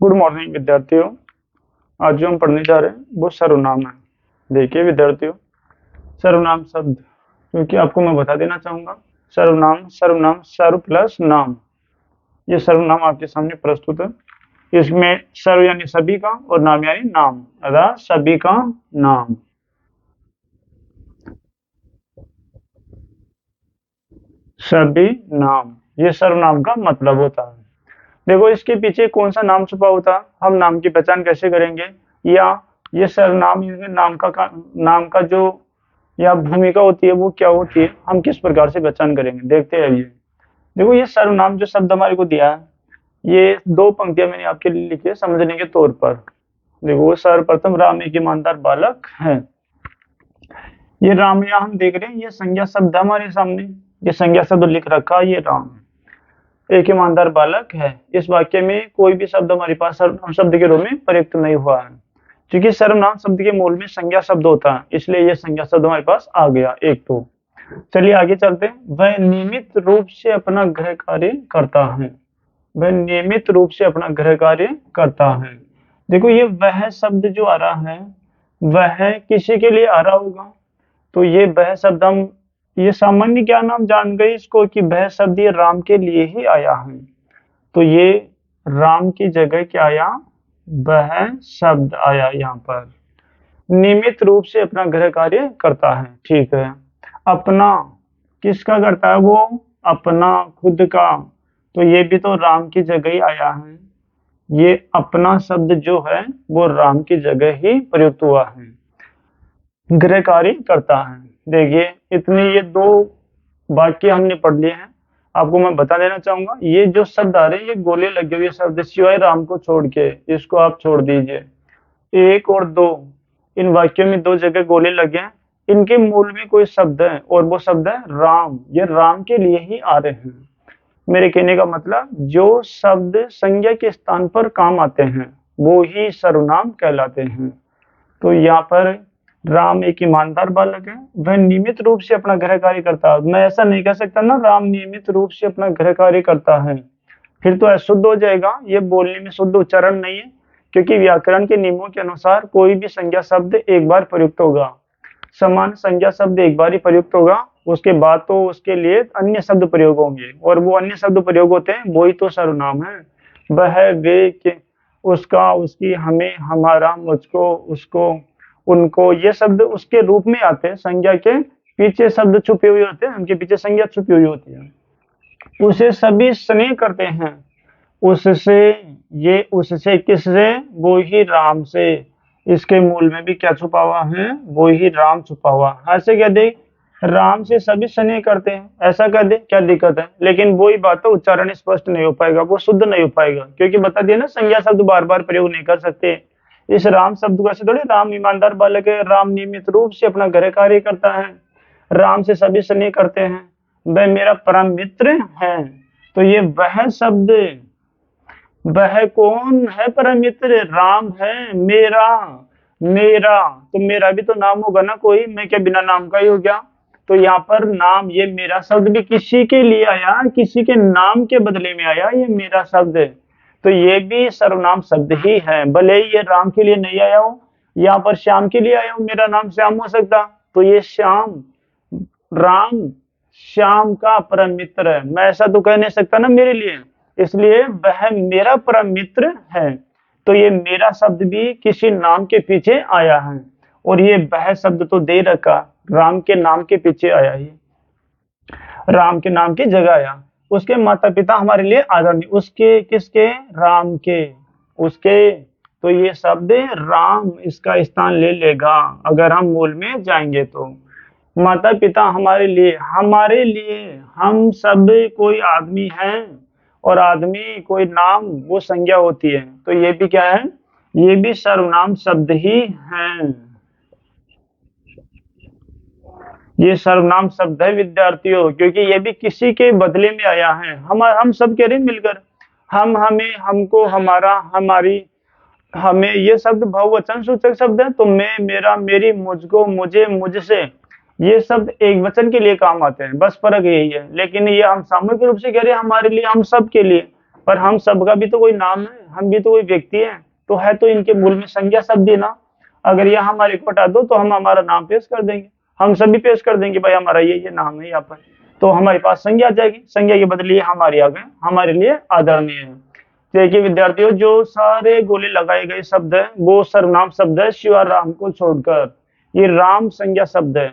Good morning विद्यार्थियों। आज जो हम पढ़ने जा रहे हैं वो सर्वनाम है। देखिए विद्यार्थियों, सर्वनाम शब्द क्योंकि आपको मैं बता देना चाहूंगा, सर्वनाम सर्वनाम सर्व प्लस नाम, ये सर्वनाम आपके सामने प्रस्तुत है। इसमें सर्व यानी सभी का और नाम यानी नाम, अर्थात सभी का नाम। सभी नाम, ये सर्वनाम का मतलब होता है। देखो इसके पीछे कौन सा नाम छुपा होता है, हम नाम की पहचान कैसे करेंगे, या ये सर्वनाम नाम का जो या भूमिका होती है वो क्या होती है, हम किस प्रकार से पहचान करेंगे, देखते हैं। ये देखो, ये सर्वनाम जो शब्द हमारे को दिया है, ये दो पंक्तियां मैंने आपके लिए लिखी है समझने के तौर पर। देखो, सर्वप्रथम राम एक ईमानदार बालक है। ये राम यहाँ हम देख रहे हैं, ये संज्ञा शब्द हमारे सामने, ये संज्ञा शब्द लिख रखा है, ये राम एक ईमानदार बालक है। इस वाक्य में कोई भी शब्द हमारे पास सर्वनाम शब्द के रूप में प्रयुक्त नहीं हुआ है, क्योंकि सर्वनाम शब्द के मूल में संज्ञा शब्द होता है, इसलिए यह संज्ञा शब्द हमारे पास आ गया एक। तो चलिए आगे चलते हैं। वह नियमित रूप से अपना गृह कार्य करता है। वह नियमित रूप से अपना गृह कार्य करता है। देखो, ये वह शब्द जो आ रहा है, वह किसी के लिए आ रहा होगा, तो ये वह शब्द हम ये सामान्य क्या नाम जान गए इसको कि वह शब्द ये राम के लिए ही आया है, तो ये राम की जगह क्या आया, वह शब्द आया। यहाँ पर नियमित रूप से अपना गृह कार्य करता है, ठीक है। अपना किसका करता है, वो अपना खुद का, तो ये भी तो राम की जगह ही आया है। ये अपना शब्द जो है वो राम की जगह ही प्रयुक्त हुआ है, गृह कार्य करता है। देखिए, इतने ये दो वाक्य हमने पढ़ लिए हैं। आपको मैं बता देना चाहूंगा, ये जो शब्द आ रहे हैं ये गोले लगे हुए शब्द, सिवाय राम को छोड़ के, इसको आप छोड़ दीजिए। एक और दो, इन वाक्यों में दो जगह गोले लगे हैं, इनके मूल में कोई शब्द है और वो शब्द है राम। ये राम के लिए ही आ रहे हैं। मेरे कहने का मतलब, जो शब्द संज्ञा के स्थान पर काम आते हैं वो ही सर्वनाम कहलाते हैं। तो यहाँ पर राम एक ईमानदार बालक है, वह नियमित रूप से अपना गृह कार्य करता है। मैं ऐसा नहीं कह सकता ना, राम नियमित रूप से अपना गृह कार्य करता है, फिर तो अशुद्ध हो जाएगा, ये बोलने में शुद्ध उच्चारण नहीं है। क्योंकि व्याकरण के नियमों के अनुसार कोई भी संज्ञा शब्द एक बार प्रयुक्त होगा, समान संज्ञा शब्द एक बार ही प्रयुक्त होगा, उसके बाद तो उसके लिए अन्य शब्द प्रयोग होंगे, और वो अन्य शब्द प्रयोग होते हैं वही तो सर्वनाम है। वह, वे, के, उसका, उसकी, हमें, हमारा, मुझको, उसको, उनको, ये शब्द उसके रूप में आते हैं। संज्ञा के पीछे शब्द छुपे हुए होते हैं, उनके पीछे संज्ञा छुपी हुई होती है। उसे सभी स्नेह करते हैं। उससे, ये उससे किससे, वो ही राम से। इसके मूल में भी क्या छुपा हुआ है, वो ही राम छुपा हुआ। ऐसे क्या दे, राम से सभी स्नेह करते हैं, ऐसा कह दे, क्या दिक्कत है। लेकिन वही बात तो उच्चारण स्पष्ट नहीं हो पाएगा, वो शुद्ध नहीं हो पाएगा, क्योंकि बता दिया ना, संज्ञा शब्द बार बार प्रयोग नहीं कर सकते। इस राम शब्द को ऐसे थोड़ी, राम ईमानदार बालक है, राम नियमित रूप से अपना गृह कार्य करता है, राम से सभी स्नेह करते हैं, वह मेरा परम मित्र है। तो ये वह शब्द, वह कौन है परम मित्र, राम है मेरा। मेरा तो मेरा भी तो नाम होगा ना कोई, मैं क्या बिना नाम का ही हो गया। तो यहाँ पर नाम, ये मेरा शब्द भी किसी के लिए आया, किसी के नाम के बदले में आया, ये मेरा शब्द है। तो ये भी सर्वनाम शब्द ही है, भले ही ये राम के लिए नहीं आया हो, यहाँ पर श्याम के लिए आया हो, मेरा नाम श्याम हो सकता, तो ये श्याम, राम श्याम का परम मित्र है, मैं ऐसा तो कह नहीं सकता ना मेरे लिए, इसलिए वह मेरा परम मित्र है। तो ये मेरा शब्द भी किसी नाम के पीछे आया है, और ये वह शब्द तो दे रखा, राम के नाम के पीछे आया, ये राम के नाम की जगह आया। उसके माता पिता हमारे लिए आदरणीय, उसके किसके, राम के, उसके, तो ये शब्द राम इसका स्थान ले लेगा अगर हम मूल में जाएंगे। तो माता पिता हमारे लिए हम सब कोई आदमी हैं, और आदमी कोई नाम, वो संज्ञा होती है, तो ये भी क्या है, ये भी सर्वनाम शब्द ही है। ये सर्वनाम शब्द है विद्यार्थियों, क्योंकि ये भी किसी के बदले में आया है। हम सब कह रहे हैं मिलकर, हम, हमें, हमको, हमारा, हमारी, हमें, ये शब्द बहुवचन सूचक शब्द है। तो मैं, मेरा, मेरी, मुझको, मुझे, मुझसे, ये शब्द एक वचन के लिए काम आते हैं, बस फर्क यही है। लेकिन ये हम सामूहिक रूप से कह रहे हैं हमारे लिए, हम सब के लिए, पर हम सबका भी तो कोई नाम है, हम भी तो कोई व्यक्ति है, तो है तो इनके मूल में संज्ञा शब्द ही ना। अगर ये हमारे को हटा दो तो हम हमारा नाम पेश कर देंगे, हम सभी पेश कर देंगे भाई हमारा ये नाम है यहाँ पर, तो हमारे पास संज्ञा आ जाएगी। संज्ञा के बदले हमारी आ गए, हमारे लिए आदरणीय है। देखिए विद्यार्थियों, जो सारे गोले लगाए गए शब्द है वो सर्वनाम शब्द है, शिवा राम को छोड़कर। ये राम संज्ञा शब्द है।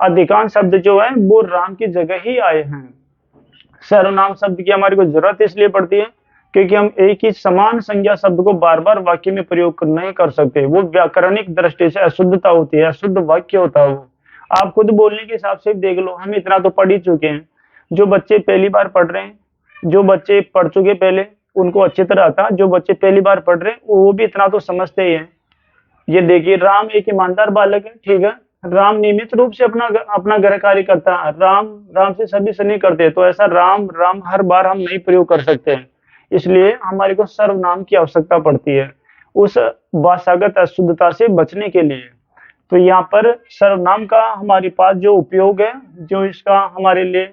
अधिकांश शब्द जो है वो राम की जगह ही आए हैं। सर्वनाम शब्द की हमारी को जरूरत इसलिए पड़ती है क्योंकि हम एक ही समान संज्ञा शब्द को बार बार वाक्य में प्रयोग नहीं कर सकते, वो व्याकरणिक दृष्टि से अशुद्धता होती है, अशुद्ध वाक्य होता है वो। आप खुद बोलने के हिसाब से देख लो, हम इतना तो पढ़ ही चुके हैं। जो बच्चे पहली बार पढ़ रहे हैं, जो बच्चे पढ़ चुके पहले, उनको अच्छी तरह आता। जो बच्चे पहली बार पढ़ रहे हैं वो भी इतना तो समझते ही हैं। ये देखिए, राम एक ईमानदार बालक है, ठीक है। राम नियमित रूप से अपना अपना घर कार्य करता है। राम राम से सभी से नहीं करते, तो ऐसा राम राम हर बार हम नहीं प्रयोग कर सकते हैं। इसलिए हमारे को सर्वनाम की आवश्यकता पड़ती है उस भाषागत अशुद्धता से बचने के लिए। तो यहाँ पर सर्वनाम का हमारे पास जो उपयोग है, जो इसका हमारे लिए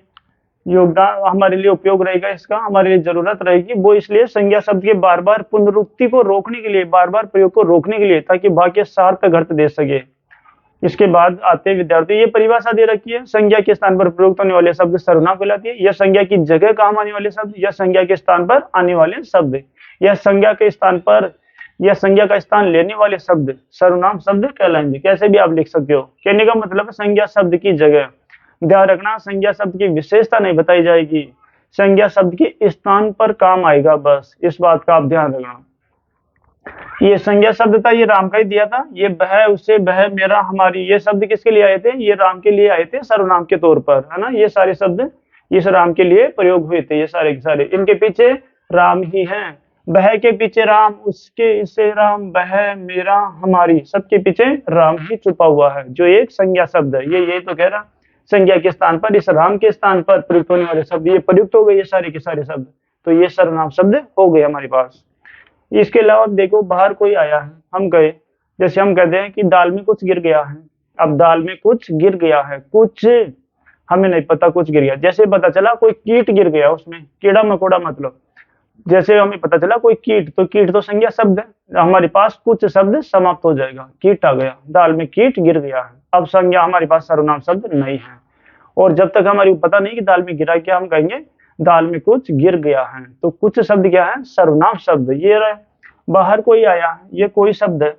योगदान, हमारे लिए उपयोग रहेगा, इसका हमारे लिए जरूरत रहेगी, वो इसलिए संज्ञा शब्द के बार बार पुनरुक्ति को रोकने के लिए, बार बार प्रयोग को रोकने के लिए, ताकि वाक्य सार्थक अर्थ दे सके। इसके बाद आते विद्यार्थी, ये परिभाषा दे रखी है, संज्ञा के स्थान पर प्रयुक्त होने वाले शब्द सर्वनाम कहलाती है। यह संज्ञा की जगह काम आने वाले शब्द या संज्ञा के स्थान पर आने वाले शब्द, या संज्ञा के स्थान पर या संज्ञा का स्थान लेने वाले शब्द सर्वनाम शब्द कहलाएंगे। कैसे भी आप लिख सकते हो। कहने का मतलब है संज्ञा शब्द की जगह। ध्यान रखना, संज्ञा शब्द की विशेषता नहीं बताई जाएगी, संज्ञा शब्द के स्थान पर काम आएगा, बस इस बात का आप ध्यान रखना। ये संज्ञा शब्द था, ये राम का ही दिया था। ये बह, उससे बह, मेरा, हमारी, ये शब्द किसके लिए आए थे? ये राम के लिए आए थे, सर्वनाम के तौर पर, है ना। ये सारे शब्द इस राम के लिए प्रयोग हुए थे, ये सारे के सारे। इनके पीछे राम ही हैं। बह के पीछे राम, उसके, इससे राम, बह, मेरा, हमारी, सबके पीछे राम ही छुपा हुआ है, जो एक संज्ञा शब्द है। ये तो कह रहा, संज्ञा के स्थान पर, इस राम के स्थान पर प्रयुक्त होने वाले शब्द ये प्रयुक्त हो गए, ये सारे के सारे शब्द, तो ये सर्वनाम शब्द हो गए हमारे पास। इसके अलावा देखो, बाहर कोई आया है, हम गए, जैसे हम कहते हैं कि दाल में कुछ गिर गया है। अब दाल में कुछ गिर गया है, कुछ हमें नहीं पता, कुछ गिर गया। जैसे पता चला कोई कीट गिर गया, उसमें कीड़ा मकोड़ा, मतलब जैसे हमें पता चला कोई कीट, तो कीट तो संज्ञा शब्द है, हमारे पास कुछ शब्द समाप्त हो जाएगा। कीट आ गया, दाल में कीट गिर गया है, अब संज्ञा हमारे पास सर्वनाम शब्द नहीं है। और जब तक हमारी पता नहीं कि दाल में गिरा क्या, हम कहेंगे दाल में कुछ गिर गया है। तो कुछ शब्द क्या है? सर्वनाम शब्द। ये रहे, बाहर कोई आया है, ये कोई शब्द है,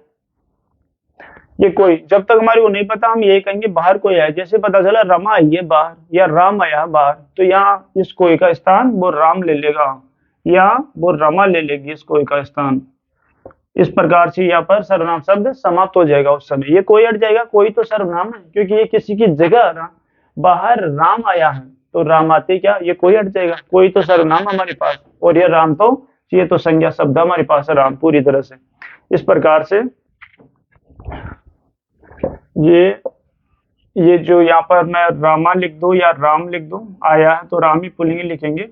ये कोई। जब तक हमारे को नहीं पता, हम ये कहेंगे बाहर कोई आया। जैसे पता चला रमा आई है बाहर, या राम आया बाहर, तो यहाँ इस कोई का स्थान वो राम ले लेगा, या वो रमा ले लेगी इस कोई का स्थान। इस प्रकार से यहाँ पर सर्वनाम शब्द समाप्त हो जाएगा उस समय। ये कोई हट जाएगा, कोई तो सर्वनाम है, क्योंकि ये किसी की जगह रहा। बाहर राम आया है, तो राम आते क्या, ये कोई हट जाएगा, कोई तो सर्वनाम हमारे पास, और ये राम, तो ये तो संज्ञा शब्द हमारे पास है, राम, पूरी तरह से। इस प्रकार से ये जो यहाँ पर मैं रामा लिख दूं या राम लिख दूं, आया है तो राम ही पुल्लिंग लिखेंगे,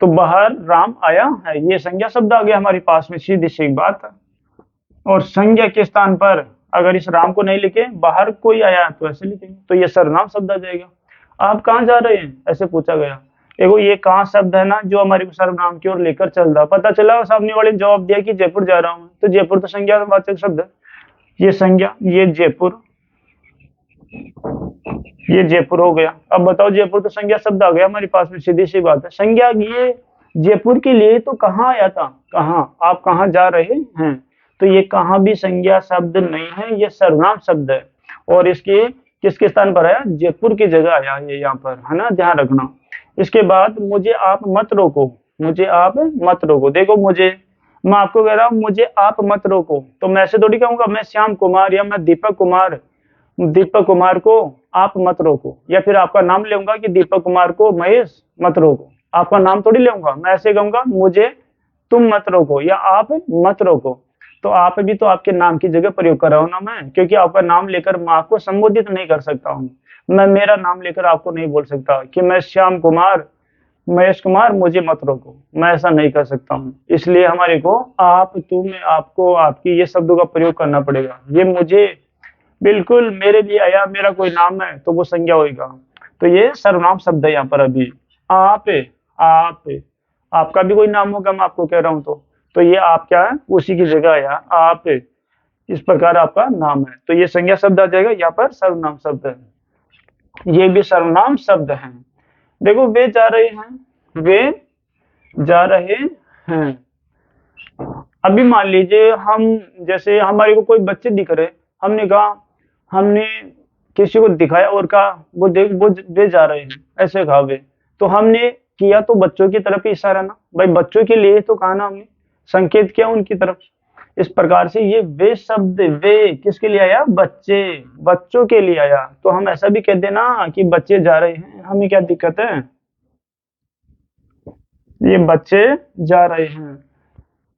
तो बाहर राम आया है, ये संज्ञा शब्द आ गया हमारे पास में, सीधी सी बात है। और संज्ञा के स्थान पर अगर इस राम को नहीं लिखे, बाहर कोई आया तो ऐसे लिखेंगे, तो ये सर्वनाम शब्द आ जाएगा। आप कहाँ जा रहे हैं, ऐसे पूछा गया। देखो, ये कहाँ शब्द है ना, जो हमारे को सर्वनाम की ओर लेकर चल रहा। पता चला सामने वाले ने जवाब दिया कि जयपुर जा रहा हूँ, तो जयपुर तो संज्ञावाचक शब्द है, ये संज्ञा, ये जयपुर, ये जयपुर हो गया। अब बताओ, जयपुर तो संज्ञा शब्द आ गया हमारे पास में, सीधी सी बात है। संज्ञा ये जयपुर के लिए तो कहाँ आया था, कहाँ, आप कहाँ जा रहे हैं, तो ये कहाँ भी संज्ञा शब्द नहीं है, ये सर्वनाम शब्द है। और इसके किसके स्थान पर आया? जयपुर की जगह आया ये यहाँ पर, है ना, ध्यान रखना। इसके बाद मुझे आप मत रोको, मुझे आप मत रोको। देखो, मुझे, मैं आपको कह रहा हूँ मुझे आप मत रोको, तो मैं ऐसे थोड़ी कहूंगा मैं श्याम कुमार या मैं दीपक कुमार को आप मत रोको, या फिर आपका नाम लेऊंगा कि दीपक कुमार को महेश मत रोको, आपका नाम थोड़ी लेऊंगा। मैं ऐसे कहूंगा मुझे तुम मत रोको या आप मत रोको, तो आप भी तो आपके नाम की जगह प्रयोग कर रहा हूं ना मैं, क्योंकि आपका नाम लेकर मैं आपको संबोधित नहीं कर सकता हूँ। मैं मेरा नाम लेकर आपको नहीं बोल सकता कि मैं श्याम कुमार, महेश कुमार, मुझे मत रोको, मैं ऐसा नहीं कर सकता हूँ। इसलिए हमारे को आप, तुम, आपको, आपकी, ये शब्दों का प्रयोग करना पड़ेगा। ये मुझे, बिल्कुल मेरे लिए आया, मेरा कोई नाम है तो वो संज्ञा होगा, तो ये सर्वनाम शब्द है यहाँ पर। अभी आप, आपका भी कोई नाम होगा, मैं आपको कह रहा हूँ तो ये आप क्या है, उसी की जगह आया आप, इस प्रकार आपका नाम है, तो ये संज्ञा शब्द आ जाएगा, यहाँ पर सर्वनाम शब्द है, ये भी सर्वनाम शब्द है। देखो वे जा रहे हैं, वे जा रहे हैं। अभी मान लीजिए हम, जैसे हमारे को कोई बच्चे दिख रहे, हमने कहा, हमने किसी को दिखाया और कहा वो देख वो वे जा रहे हैं, ऐसे कहा वे, तो हमने किया तो बच्चों की तरफ ही इशारा ना, भाई बच्चों के लिए तो कहा ना हमने, संकेत किया उनकी तरफ। इस प्रकार से ये वे शब्द, वे किसके लिए आया, बच्चे, बच्चों के लिए आया, तो हम ऐसा भी कह देना कि बच्चे जा रहे हैं, हमें क्या दिक्कत है, ये बच्चे जा रहे हैं,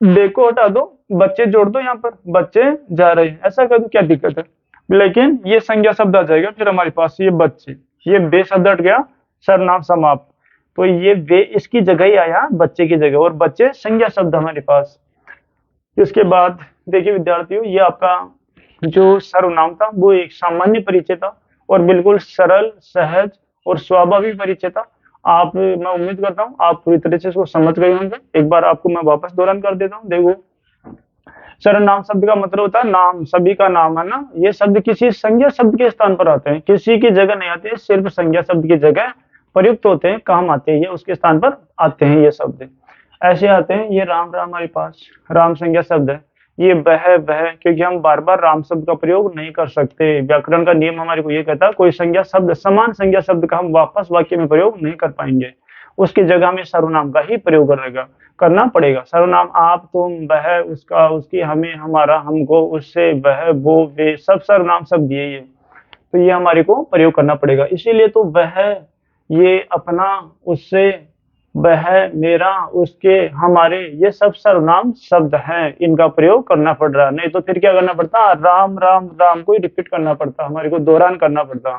बे को हटा दो, बच्चे जोड़ दो, यहाँ पर बच्चे जा रहे हैं, ऐसा कर दो, क्या दिक्कत है। लेकिन ये संज्ञा शब्द आ जाएगा फिर हमारे पास, ये बच्चे, ये बे शब्द हट गया, सर्वनाम समाप्त, तो ये वे इसकी जगह ही आया, बच्चे की जगह, और बच्चे संज्ञा शब्द हमारे पास। इसके बाद देखिए विद्यार्थियों, ये आपका जो सर्वनाम था वो एक सामान्य परिचय था, और बिल्कुल सरल, सहज और स्वाभाविक परिचय था। आप, मैं उम्मीद करता हूँ आप पूरी तरह से इसको समझ गए होंगे। एक बार आपको मैं वापस दोहरान कर देता हूँ। देखो, सर्वनाम शब्द का मतलब होता है नाम, सभी का नाम है ना। ये शब्द किसी संज्ञा शब्द के स्थान पर आते हैं, किसी की जगह नहीं आते, सिर्फ संज्ञा शब्द की जगह प्रयुक्त होते हैं, काम आते हैं, ये उसके स्थान पर आते हैं। ये शब्द ऐसे आते हैं। ये राम हमारे पास राम संज्ञा शब्द है। ये वह, क्योंकि हम बार बार राम शब्द का प्रयोग नहीं कर सकते, व्याकरण का नियम हमारे को ये कहता है, कोई संज्ञा शब्द, समान संज्ञा शब्द का हम वापस वाक्य में प्रयोग नहीं कर पाएंगे, उसकी जगह हमें सर्वनाम का ही प्रयोग करना पड़ेगा। सर्वनाम आप, तुम, वह, उसका, उसकी, हमें, हमारा, हमको, उससे, वह, वो, वे, सब सर्वनाम शब्द ये, तो ये हमारे को प्रयोग करना पड़ेगा। इसीलिए तो वह, ये, अपना, उससे, वह, मेरा, उसके, हमारे, ये सब सर्वनाम शब्द हैं, इनका प्रयोग करना पड़ रहा है। नहीं तो फिर क्या करना पड़ता, राम राम राम को ही रिपीट करना पड़ता, हमारे को दोहरान करना पड़ता,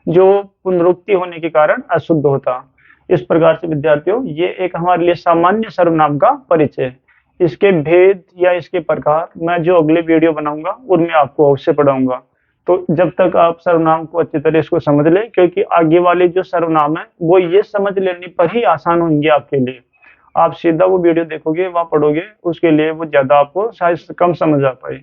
जो पुनरुक्ति होने के कारण अशुद्ध होता। इस प्रकार से विद्यार्थियों, ये एक हमारे लिए सामान्य सर्वनाम का परिचय। इसके भेद या इसके प्रकार मैं जो अगले वीडियो बनाऊंगा उनमें आपको अवश्य पढ़ाऊंगा। तो जब तक आप सर्वनाम को अच्छी तरह इसको समझ लें, क्योंकि आगे वाले जो सर्वनाम है वो ये समझ लेने पर ही आसान होंगे आपके लिए। आप सीधा वो वीडियो देखोगे, वहां पढ़ोगे, उसके लिए वो ज्यादा आपको शायद कम समझ आ पाए।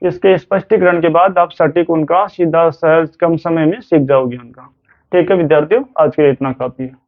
इसके स्पष्टीकरण के बाद आप सटीक उनका सीधा सहज कम समय में सीख जाओगे उनका। ठीक है विद्यार्थियों, आज के लिए इतना काफी है।